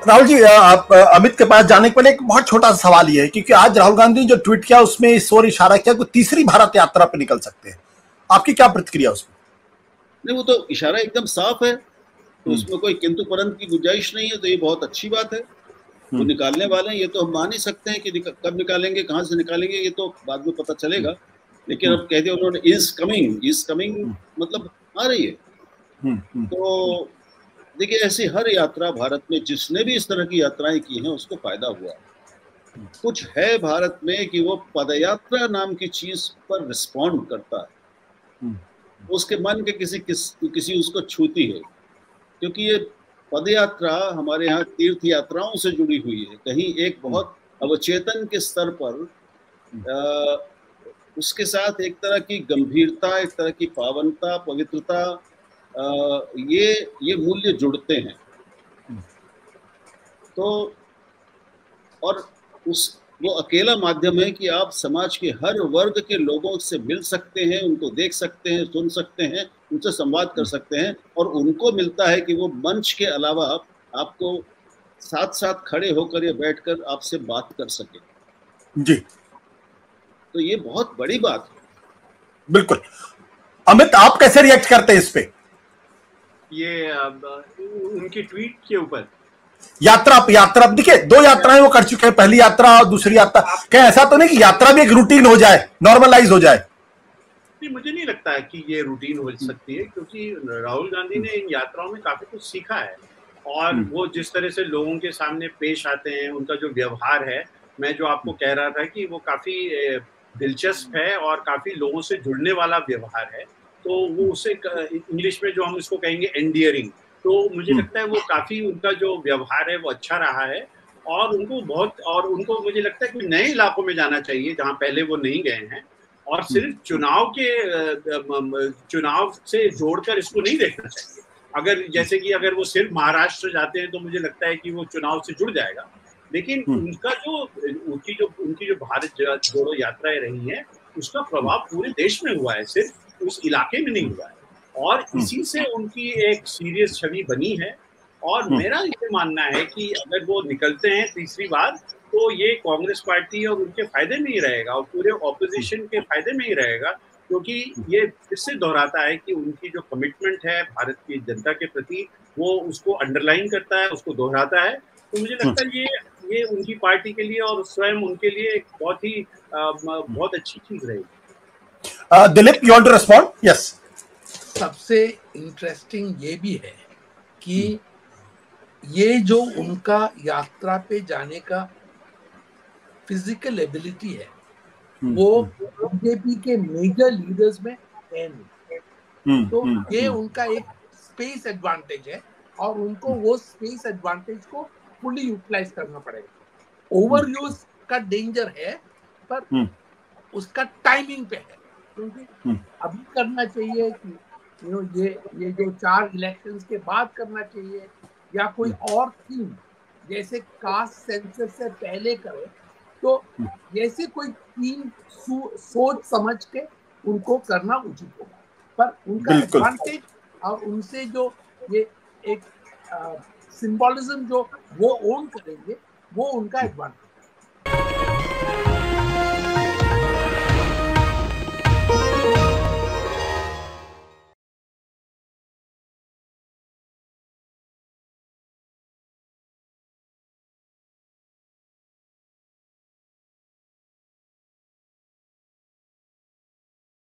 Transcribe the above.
राहुल जी, आप अमित के पास जाने के पहले एक बहुत छोटा सा सवाल ये है, क्योंकि आज राहुल गांधी ने जो ट्वीट किया उसमें इस ओर इशारा किया कि तीसरी भारत यात्रा पे निकल सकते हैं। आपकी क्या प्रतिक्रिया उसमें? नहीं, वो तो इशारा एकदम साफ है, तो हम्म, उसमें कोई किंतु परंतु की गुंजाइश नहीं है, तो ये बहुत अच्छी बात है। वो हम्म, निकालने वाले हैं, ये तो हम मान ही सकते हैं कि कब निकालेंगे, कहाँ से निकालेंगे, ये तो बाद में पता चलेगा। लेकिन हम्म, अब कह दिया उन्होंने, इज कमिंग मतलब आ रही है। हम्म, तो देखिए, ऐसी हर यात्रा भारत में जिसने भी इस तरह की यात्राएं की हैं उसको फायदा हुआ है। कुछ है भारत में कि वो पदयात्रा नाम की चीज पर रिस्पॉन्ड करता है, हम्म, उसके मन के किसी उसको छूती है, क्योंकि ये पदयात्रा हमारे यहाँ तीर्थ यात्राओं से जुड़ी हुई है। कहीं एक बहुत अवचेतन के स्तर पर उसके साथ एक तरह की गंभीरता, एक तरह की पावनता, पवित्रता, ये मूल्य जुड़ते हैं। तो और उस वो अकेला माध्यम है कि आप समाज के हर वर्ग के लोगों से मिल सकते हैं, उनको देख सकते हैं, सुन सकते हैं, उनसे संवाद कर सकते हैं, और उनको मिलता है कि वो मंच के अलावा आपको साथ साथ खड़े होकर या बैठकर आपसे बात कर सके। जी, तो ये बहुत बड़ी बात है। बिल्कुल। अमित, आप कैसे रिएक्ट करते हैं इस पे? ये उनकी ट्वीट के ऊपर यात्रा देखिए, दो यात्राएं वो कर चुके हैं, पहली यात्रा और दूसरी यात्रा। क्या ऐसा तो नहीं कि यात्रा भी एक रूटीन हो जाए, नॉर्मलाइज हो जाए? नहीं, मुझे नहीं लगता है कि ये रूटीन हो सकती है, क्योंकि राहुल गांधी ने इन यात्राओं में काफी कुछ सीखा है। और वो जिस तरह से लोगों के सामने पेश आते हैं, उनका जो व्यवहार है, मैं जो आपको कह रहा था कि वो काफी दिलचस्प है और काफी लोगों से जुड़ने वाला व्यवहार है। तो वो उसे इंग्लिश में जो हम इसको कहेंगे एंडियरिंग, तो मुझे लगता है वो काफी उनका जो व्यवहार है वो अच्छा रहा है। और उनको मुझे लगता है कि नए इलाकों में जाना चाहिए जहाँ पहले वो नहीं गए हैं, और सिर्फ चुनाव से जोड़कर इसको नहीं देखना चाहिए। अगर जैसे कि अगर वो सिर्फ महाराष्ट्र जाते हैं तो मुझे लगता है कि वो चुनाव से जुड़ जाएगा। लेकिन उनकी जो भारत जोड़ो यात्राएं रही हैं, उसका प्रभाव पूरे देश में हुआ है, सिर्फ उस इलाके में नहीं हुआ है। और इसी से उनकी एक सीरियस छवि बनी है। और मेरा ये मानना है कि अगर वो निकलते हैं तीसरी बार, तो ये कांग्रेस पार्टी और उनके फायदे में ही रहेगा और पूरे ऑपोजिशन के फायदे में ही रहेगा, क्योंकि ये फिर से दोहराता है कि उनकी जो कमिटमेंट है भारत की जनता के प्रति, वो उसको अंडरलाइन करता है, उसको दोहराता है। तो मुझे लगता है ये उनकी पार्टी के लिए और स्वयं उनके लिए एक बहुत अच्छी चीज रहेगी। Dilip, you want to respond? Yes. सबसे इंटरेस्टिंग ये भी है कि ये जो उनका यात्रा पे जाने का फिजिकल एबिलिटी है, वो बीजेपी के मेजर लीडर्स में है नहीं। तो ये उनका एक स्पेस एडवांटेज है, और उनको वो स्पेस एडवांटेज को फुली यूटिलाइज करना पड़ेगा। ओवर यूज का डेंजर है, पर उसका टाइमिंग पे है, क्योंकि अभी करना चाहिए कि ये जो 4 इलेक्शंस के बाद करना चाहिए, या कोई और थीम जैसे कास्ट सेंसस से पहले करे, तो जैसे कोई थीम सोच समझ के उनको करना उचित होगा। पर उनका एडवांटेज और उनसे जो ये एक सिंबॉलिज्म जो वो ओन करेंगे, वो उनका एडवांटेज।